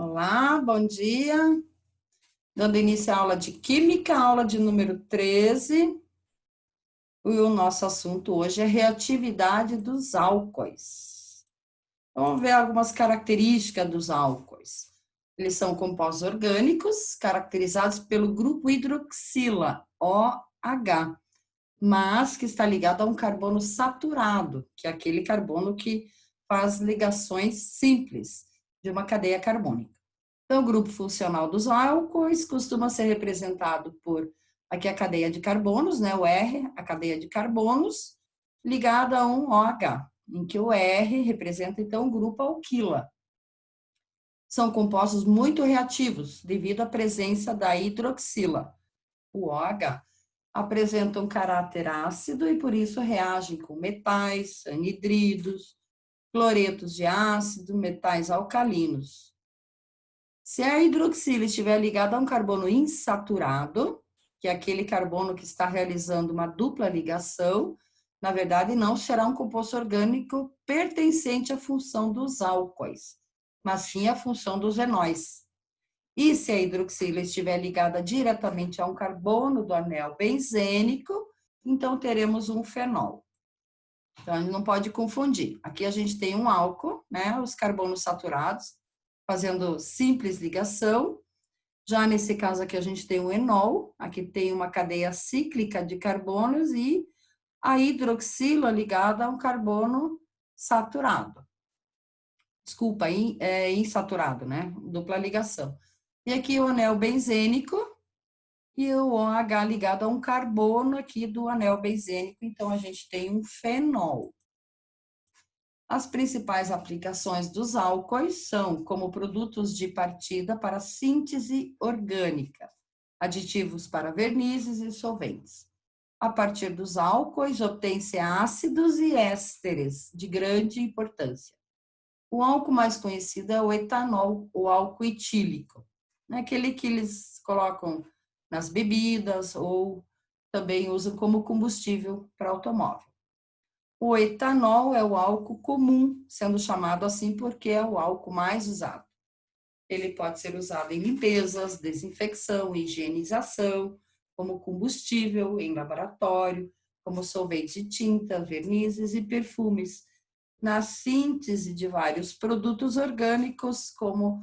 Olá, bom dia. Dando início à aula de Química, aula de número 13. E o nosso assunto hoje é reatividade dos álcoois. Vamos ver algumas características dos álcoois. Eles são compostos orgânicos, caracterizados pelo grupo hidroxila, OH, mas que está ligado a um carbono saturado, que é aquele carbono que faz ligações simples de uma cadeia carbônica. Então, o grupo funcional dos álcoois costuma ser representado por aqui a cadeia de carbonos, né? O R, a cadeia de carbonos, ligada a um OH, em que o R representa, então, o grupo alquila. São compostos muito reativos, devido à presença da hidroxila. O OH apresenta um caráter ácido e, por isso, reagem com metais, anidridos, cloretos de ácido, metais alcalinos. Se a hidroxila estiver ligada a um carbono insaturado, que é aquele carbono que está realizando uma dupla ligação, na verdade não será um composto orgânico pertencente à função dos álcoois, mas sim à função dos enóis. E se a hidroxila estiver ligada diretamente a um carbono do anel benzênico, então teremos um fenol. Então a gente não pode confundir. Aqui a gente tem um álcool, né, os carbonos saturados, fazendo simples ligação. Já nesse caso aqui a gente tem o enol, aqui tem uma cadeia cíclica de carbonos e a hidroxila ligada a um carbono saturado. Desculpa, insaturado, né? Dupla ligação. E aqui o anel benzênico e o OH ligado a um carbono aqui do anel benzênico, então a gente tem um fenol. As principais aplicações dos álcoois são como produtos de partida para síntese orgânica, aditivos para vernizes e solventes. A partir dos álcoois, obtém-se ácidos e ésteres de grande importância. O álcool mais conhecido é o etanol, o álcool etílico, aquele que eles colocam nas bebidas ou também usam como combustível para automóvel. O etanol é o álcool comum, sendo chamado assim porque é o álcool mais usado. Ele pode ser usado em limpezas, desinfecção, higienização, como combustível em laboratório, como solvente de tinta, vernizes e perfumes, na síntese de vários produtos orgânicos, como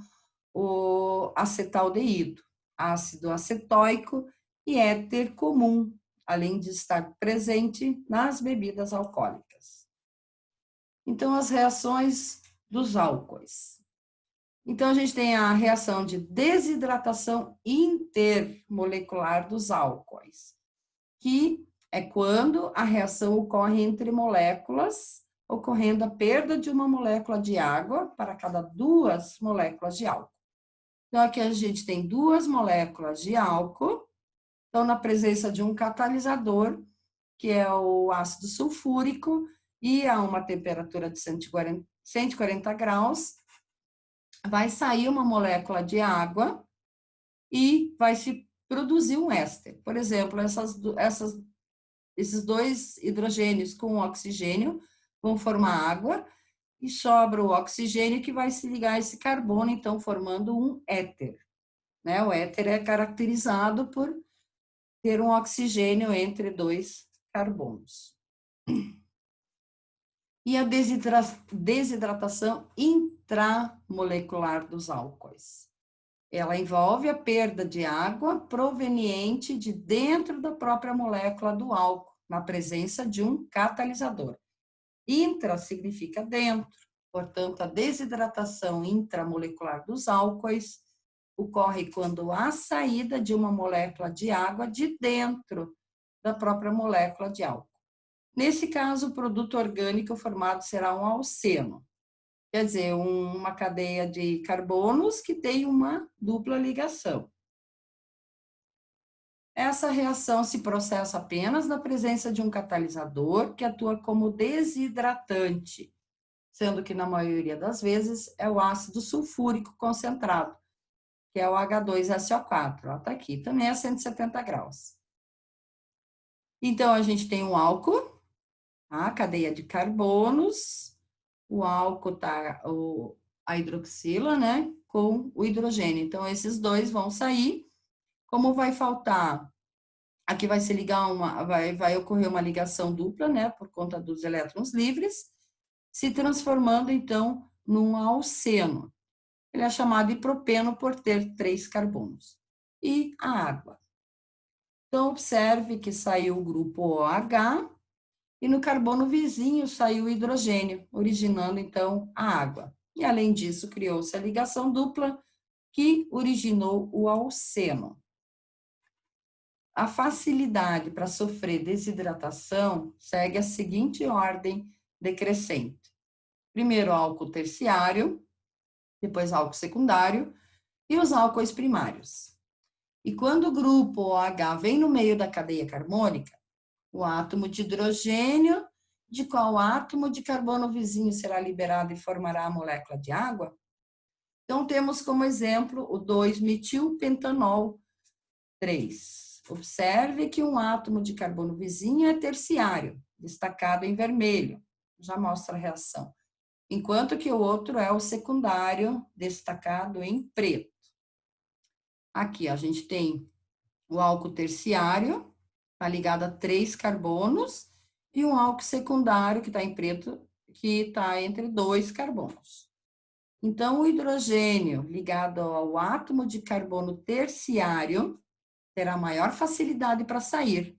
o acetaldeído, ácido acetóico e éter comum, além de estar presente nas bebidas alcoólicas. Então, as reações dos álcoois. Então, a gente tem a reação de desidratação intermolecular dos álcoois, que é quando a reação ocorre entre moléculas, ocorrendo a perda de uma molécula de água para cada 2 moléculas de álcool. Então, aqui a gente tem 2 moléculas de álcool, então, na presença de um catalisador, que é o ácido sulfúrico, e a uma temperatura de 140 graus, vai sair uma molécula de água e vai se produzir um éster. Por exemplo, esses 2 hidrogênios com oxigênio vão formar água e sobra o oxigênio que vai se ligar a esse carbono, então formando um éter. Né? O éter é caracterizado por ter um oxigênio entre 2 carbonos. E a desidratação intramolecular dos álcoois. Ela envolve a perda de água proveniente de dentro da própria molécula do álcool, na presença de um catalisador. Intra significa dentro, portanto, a desidratação intramolecular dos álcoois ocorre quando há saída de uma molécula de água de dentro da própria molécula de álcool. Nesse caso, o produto orgânico formado será um alceno, quer dizer, uma cadeia de carbonos que tem uma dupla ligação. Essa reação se processa apenas na presença de um catalisador que atua como desidratante, sendo que na maioria das vezes é o ácido sulfúrico concentrado, que é o H2SO4, está aqui, também é 170 graus. Então, a gente tem um álcool, a cadeia de carbonos, o álcool a hidroxila, né, com o hidrogênio. Então, esses dois vão sair. Como vai faltar, aqui vai se ligar vai ocorrer uma ligação dupla, né, por conta dos elétrons livres, se transformando, então, num alceno. Ele é chamado de propeno por ter 3 carbonos. E a água. Então, observe que saiu o grupo OH, e no carbono vizinho saiu o hidrogênio, originando, então, a água. E, além disso, criou-se a ligação dupla, que originou o alceno. A facilidade para sofrer desidratação segue a seguinte ordem decrescente. Primeiro, álcool terciário, depois álcool secundário e os álcoois primários. E quando o grupo OH vem no meio da cadeia carbônica, o átomo de hidrogênio, de qual átomo de carbono vizinho será liberado e formará a molécula de água? Então, temos como exemplo o 2-metilpentanol 3. Observe que um átomo de carbono vizinho é terciário, destacado em vermelho, já mostra a reação, enquanto que o outro é o secundário, destacado em preto. Aqui a gente tem o álcool terciário, está ligado a 3 carbonos, e um álcool secundário, que está em preto, que está entre 2 carbonos. Então, o hidrogênio ligado ao átomo de carbono terciário terá maior facilidade para sair,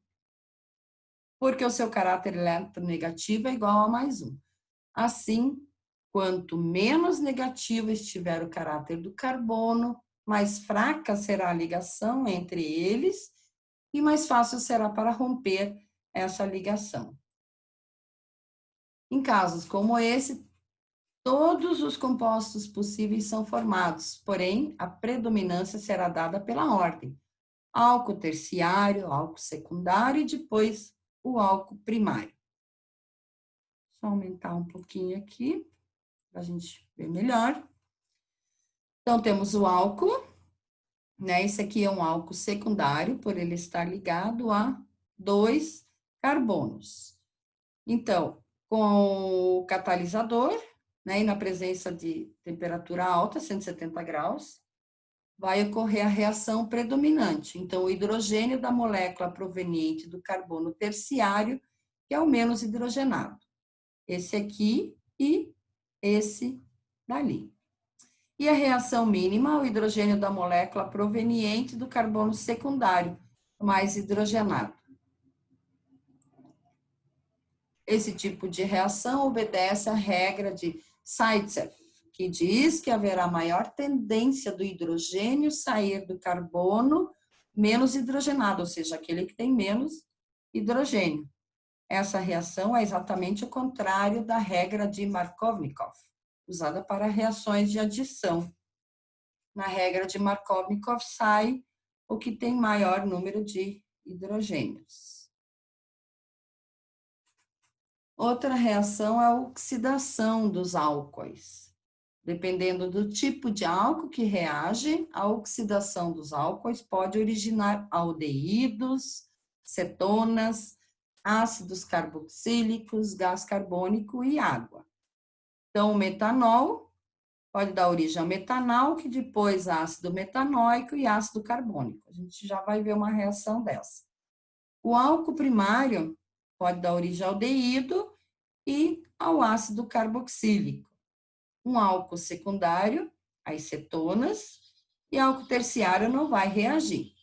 porque o seu caráter eletronegativo é igual a +1. Assim, quanto menos negativo estiver o caráter do carbono, mais fraca será a ligação entre eles e mais fácil será para romper essa ligação. Em casos como esse, todos os compostos possíveis são formados, porém, a predominância será dada pela ordem. Álcool terciário, álcool secundário e depois o álcool primário. Só aumentar um pouquinho aqui, para a gente ver melhor. Então, temos o álcool, né? Esse aqui é um álcool secundário, por ele estar ligado a 2 carbonos. Então, com o catalisador, né, e na presença de temperatura alta, 170 graus, vai ocorrer a reação predominante. Então, o hidrogênio da molécula proveniente do carbono terciário, que é o menos hidrogenado. Esse aqui e esse dali. E a reação mínima, o hidrogênio da molécula proveniente do carbono secundário, mais hidrogenado. Esse tipo de reação obedece à regra de Zaitsev, que diz que haverá maior tendência do hidrogênio sair do carbono menos hidrogenado, ou seja, aquele que tem menos hidrogênio. Essa reação é exatamente o contrário da regra de Markovnikov, usada para reações de adição. Na regra de Markovnikov sai o que tem maior número de hidrogênios. Outra reação é a oxidação dos álcoois. Dependendo do tipo de álcool que reage, a oxidação dos álcoois pode originar aldeídos, cetonas, ácidos carboxílicos, gás carbônico e água. Então, o metanol pode dar origem ao metanal, que depois ácido metanóico e ácido carbônico. A gente já vai ver uma reação dessa. O álcool primário pode dar origem ao aldeído e ao ácido carboxílico. Um álcool secundário, as cetonas, e álcool terciário não vai reagir.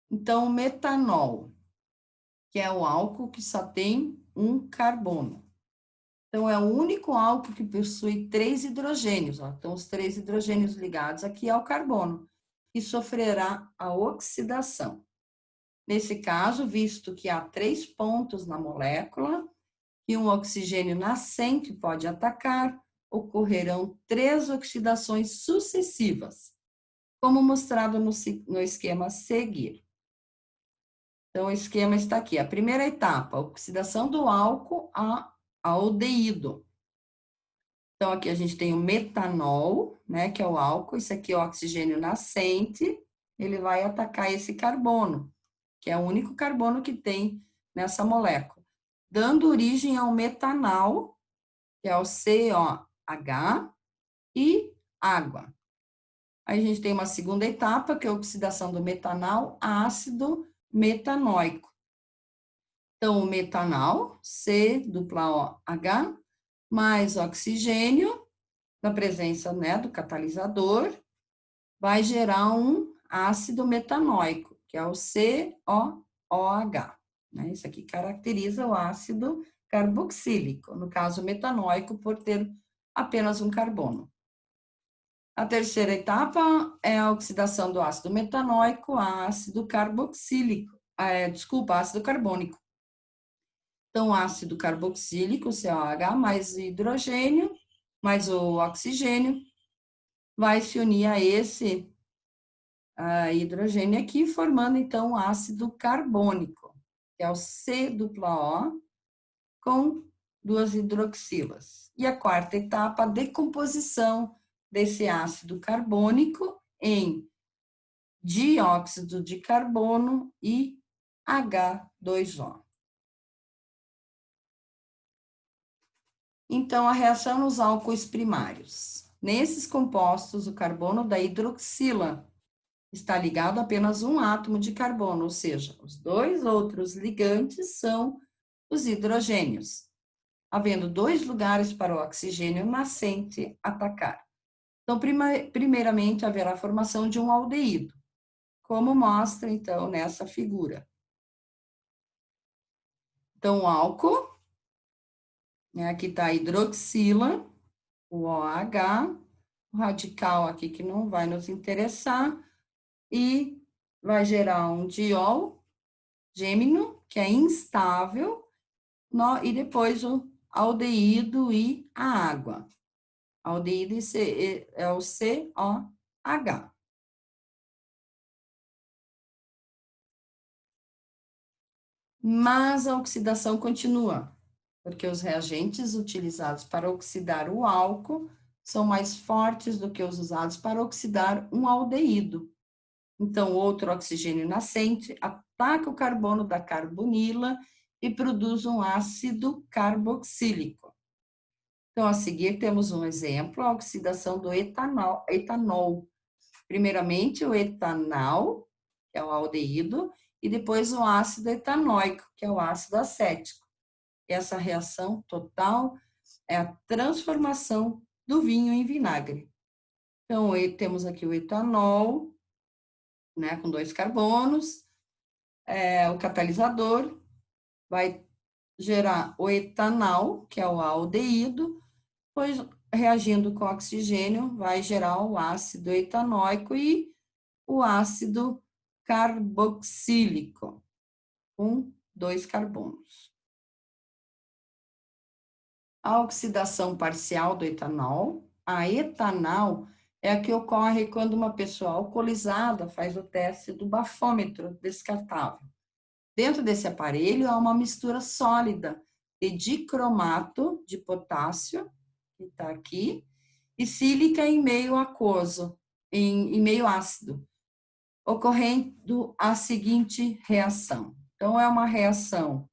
Então, o metanol, que é o álcool que só tem um carbono. Então, é o único álcool que possui 3 hidrogênios. Ó. Então, os 3 hidrogênios ligados aqui ao carbono, e sofrerá a oxidação. Nesse caso, visto que há 3 pontos na molécula, que um oxigênio nascente pode atacar, ocorrerão 3 oxidações sucessivas, como mostrado no esquema a seguir. Então, o esquema está aqui. A primeira etapa, oxidação do álcool a aldeído. Então, aqui a gente tem o metanol, né, que é o álcool. Isso aqui é o oxigênio nascente. Ele vai atacar esse carbono, que é o único carbono que tem nessa molécula, dando origem ao metanal, que é o COH, e água. Aí a gente tem uma segunda etapa, que é a oxidação do metanal a ácido metanóico. Então, o metanal, COOH, mais oxigênio, na presença, né, do catalisador, vai gerar um ácido metanóico, que é o COOH. Né? Isso aqui caracteriza o ácido carboxílico, no caso metanóico, por ter apenas um carbono. A terceira etapa é a oxidação do ácido metanóico a ácido carboxílico, ácido carbônico. Então, ácido carboxílico, COH, mais hidrogênio, mais o oxigênio, vai se unir a esse hidrogênio aqui, formando, então, o ácido carbônico, que é o COO, com duas hidroxilas. E a quarta etapa, a decomposição desse ácido carbônico em dióxido de carbono e H2O. Então, a reação nos álcoois primários. Nesses compostos, o carbono da hidroxila está ligado a apenas um átomo de carbono, ou seja, os dois outros ligantes são os hidrogênios, havendo dois lugares para o oxigênio nascente atacar. Então, primeiramente, haverá a formação de um aldeído, como mostra, então, nessa figura. Então, o álcool, né, aqui está a hidroxila, o OH, o radical aqui que não vai nos interessar, e vai gerar um diol gêmeo, que é instável, e depois o aldeído e a água. Aldeído é o COH. Mas a oxidação continua, porque os reagentes utilizados para oxidar o álcool são mais fortes do que os usados para oxidar um aldeído. Então, outro oxigênio nascente ataca o carbono da carbonila e produz um ácido carboxílico. Então, a seguir, temos um exemplo, a oxidação do etanol. Primeiramente, o etanal, que é o aldeído, e depois o ácido etanóico, que é o ácido acético. Essa reação total é a transformação do vinho em vinagre. Então, temos aqui o etanol, né, com dois carbonos, o catalisador vai gerar o etanal, que é o aldeído, pois reagindo com oxigênio vai gerar o ácido etanóico e o ácido carboxílico, com dois carbonos. A oxidação parcial do etanol, a etanal, é a que ocorre quando uma pessoa alcoolizada faz o teste do bafômetro descartável. Dentro desse aparelho há uma mistura sólida de dicromato de potássio, que está aqui, e sílica em meio aquoso, em meio ácido, ocorrendo a seguinte reação. Então, é uma reação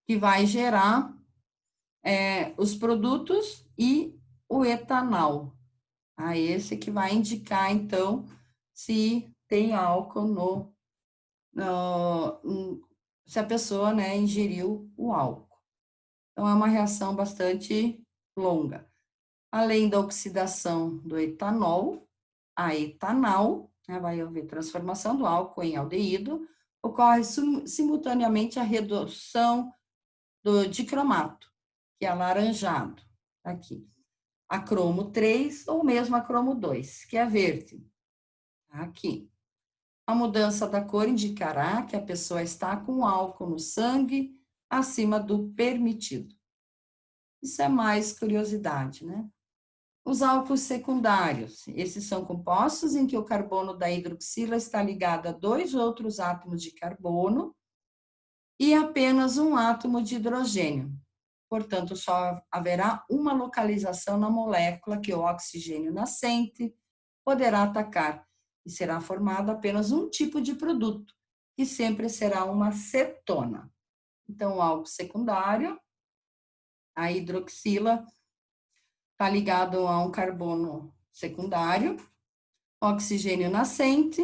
que vai gerar os produtos e o etanol. Esse que vai indicar, então, se tem álcool se a pessoa, né, ingeriu o álcool. Então, é uma reação bastante longa. Além da oxidação do etanol, a etanal, né, vai haver transformação do álcool em aldeído, ocorre simultaneamente a redução do dicromato, que é alaranjado, aqui, a cromo 3 ou mesmo a cromo 2, que é verde, aqui. A mudança da cor indicará que a pessoa está com álcool no sangue acima do permitido. Isso é mais curiosidade, né? Os álcools secundários, esses são compostos em que o carbono da hidroxila está ligado a dois outros átomos de carbono e apenas um átomo de hidrogênio. Portanto, só haverá uma localização na molécula que o oxigênio nascente poderá atacar e será formado apenas um tipo de produto, que sempre será uma cetona. Então, o álcool secundário, A hidroxila está ligado a um carbono secundário, oxigênio nascente,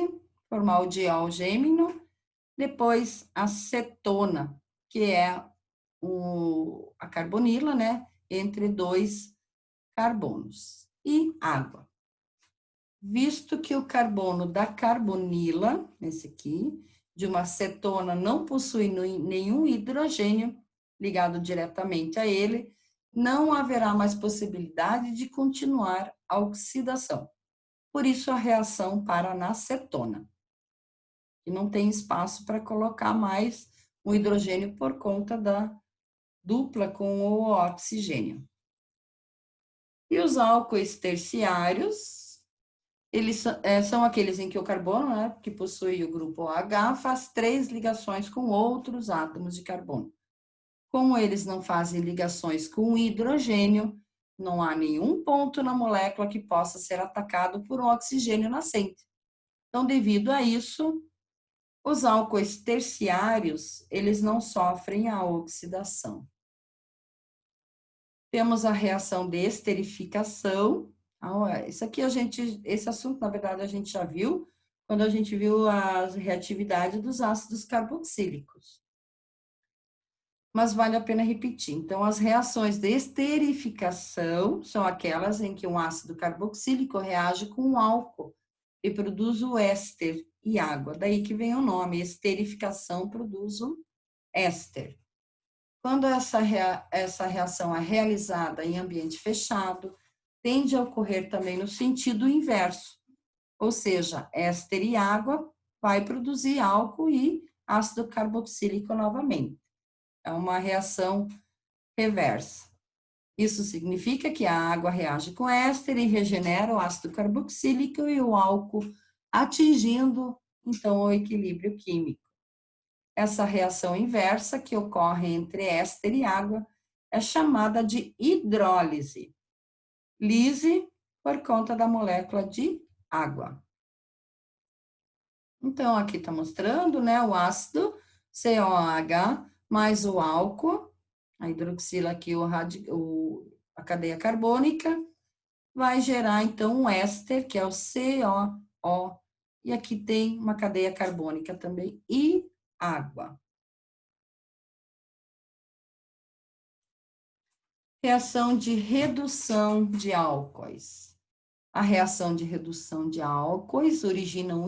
formaldeol gêmeo, depois a cetona, que é a carbonila, né, entre 2 carbonos, e água. Visto que o carbono da carbonila, esse aqui, de uma cetona não possui nenhum hidrogênio ligado diretamente a ele, não haverá mais possibilidade de continuar a oxidação. Por isso, a reação para na cetona. E não tem espaço para colocar mais o hidrogênio por conta da dupla com o oxigênio. E os álcoois terciários, eles são aqueles em que o carbono, né, que possui o grupo OH, faz 3 ligações com outros átomos de carbono. Como eles não fazem ligações com o hidrogênio, não há nenhum ponto na molécula que possa ser atacado por um oxigênio nascente. Então, devido a isso, os álcoois terciários, eles não sofrem a oxidação. Temos a reação de esterificação. Isso aqui esse assunto, na verdade, a gente já viu quando a gente viu a reatividade dos ácidos carboxílicos. Mas vale a pena repetir. Então, as reações de esterificação são aquelas em que um ácido carboxílico reage com um álcool e produz o éster e água. Daí que vem o nome, esterificação produz o éster. Quando essa reação é realizada em ambiente fechado, tende a ocorrer também no sentido inverso, ou seja, éster e água vai produzir álcool e ácido carboxílico novamente. É uma reação reversa. Isso significa que a água reage com éster e regenera o ácido carboxílico e o álcool, atingindo, então, o equilíbrio químico. Essa reação inversa que ocorre entre éster e água é chamada de hidrólise. Lise por conta da molécula de água. Então, aqui está mostrando, né, o ácido COH mais o álcool, a hidroxila aqui, a cadeia carbônica, vai gerar, então, um éster, que é o COO, e aqui tem uma cadeia carbônica também, e água. Reação de redução de álcoois. A reação de redução de álcoois origina um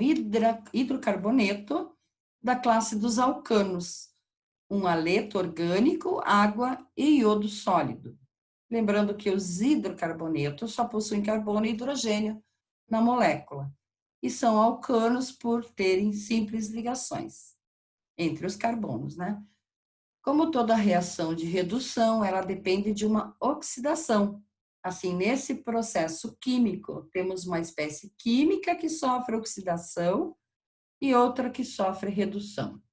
hidrocarboneto da classe dos alcanos, um haleto orgânico, água e iodo sólido. Lembrando que os hidrocarbonetos só possuem carbono e hidrogênio na molécula e são alcanos por terem simples ligações entre os carbonos, né? Como toda reação de redução, ela depende de uma oxidação. Assim, nesse processo químico, temos uma espécie química que sofre oxidação e outra que sofre redução.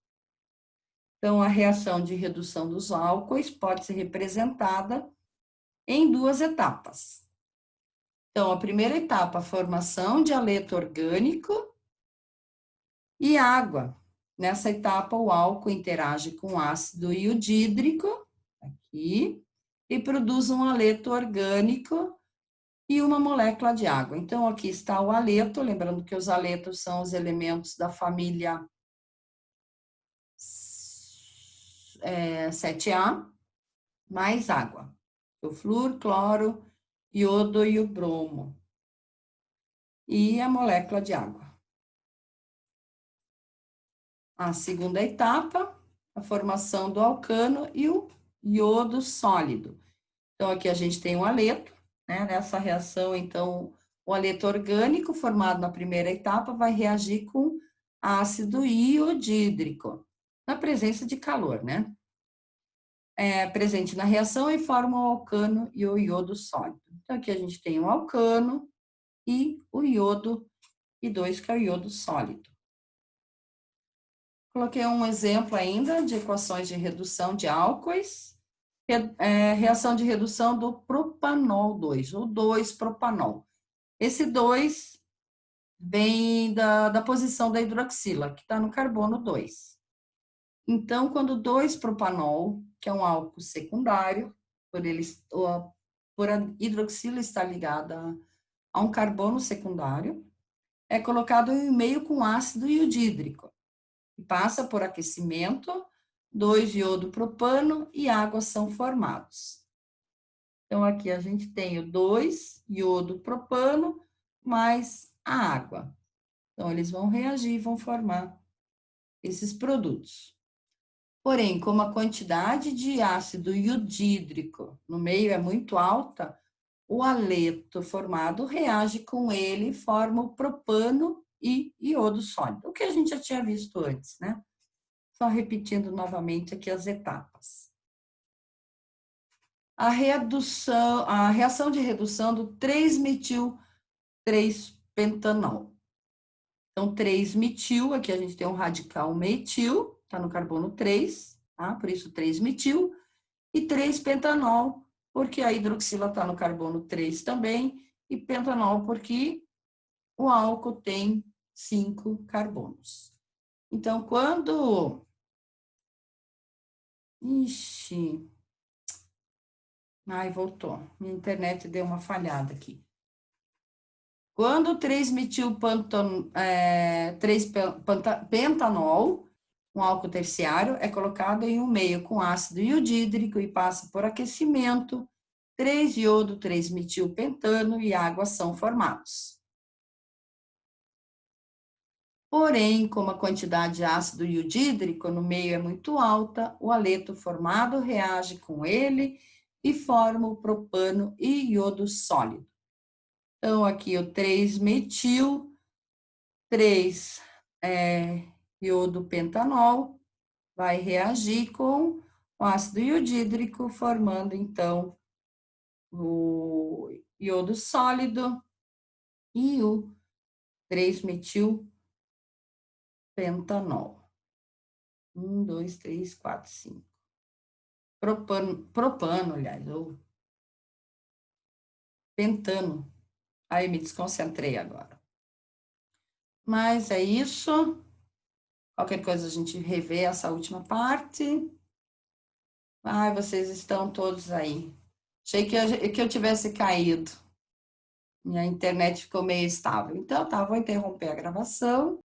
Então, a reação de redução dos álcoois pode ser representada em 2 etapas. Então, a primeira etapa, a formação de haleto orgânico e água. Nessa etapa, o álcool interage com o ácido iodídrico, aqui, e produz um haleto orgânico e uma molécula de água. Então, aqui está o haleto, lembrando que os haletos são os elementos da família 7A, mais água. O flúor, cloro, iodo e o bromo. E a molécula de água. A segunda etapa, a formação do alcano e o iodo sólido. Então, aqui a gente tem um haleto, né? Nessa reação, então, o haleto orgânico formado na primeira etapa vai reagir com ácido iodídrico, na presença de calor, né? Presente na reação e forma o alcano e o iodo sólido. Então, aqui a gente tem o alcano e o iodo, e 2 que é o iodo sólido. Coloquei um exemplo ainda de equações de redução de álcoois. Reação de redução do propanol 2, ou 2-propanol. Esse 2 vem da posição da hidroxila, que está no carbono 2. Então, quando 2-propanol, que é um álcool secundário, por a hidroxila estar ligada a um carbono secundário, é colocado em meio com ácido iodídrico, e passa por aquecimento, 2-iodo-propano e água são formados. Então, aqui a gente tem o 2-iodo-propano mais a água. Então, eles vão reagir e vão formar esses produtos. Porém, como a quantidade de ácido iodídrico no meio é muito alta, o haleto formado reage com ele e forma o propano e iodo sólido, o que a gente já tinha visto antes, né? Só repetindo novamente aqui as etapas. A reação de redução do 3-metil-3-pentanol. Então, 3-metil, aqui a gente tem um radical metil, está no carbono 3, tá? Por isso 3-metil, e 3-pentanol, porque a hidroxila está no carbono 3 também, e pentanol porque o álcool tem 5 carbonos. Então, quando... Ixi... Ai, voltou. Minha internet deu uma falhada aqui. Quando 3-pentanol, um álcool terciário, é colocado em um meio com ácido iodídrico e passa por aquecimento, 3-iodo, 3-metilpentano e água são formados. Porém, como a quantidade de ácido iodídrico no meio é muito alta, o haleto formado reage com ele e forma o propano e iodo sólido. Então, aqui o 3-metil, 3-iodo-pentanol, vai reagir com o ácido iodídrico, formando, então, o iodo sólido e o 3-metilpentanol. 1, 2, 3, 4, 5. Propano, aliás, ou pentano. Aí me desconcentrei agora. Mas é isso. Qualquer coisa a gente revê essa última parte. Ai, vocês estão todos aí. Achei que eu tivesse caído. Minha internet ficou meio estável. Então, tá, vou interromper a gravação.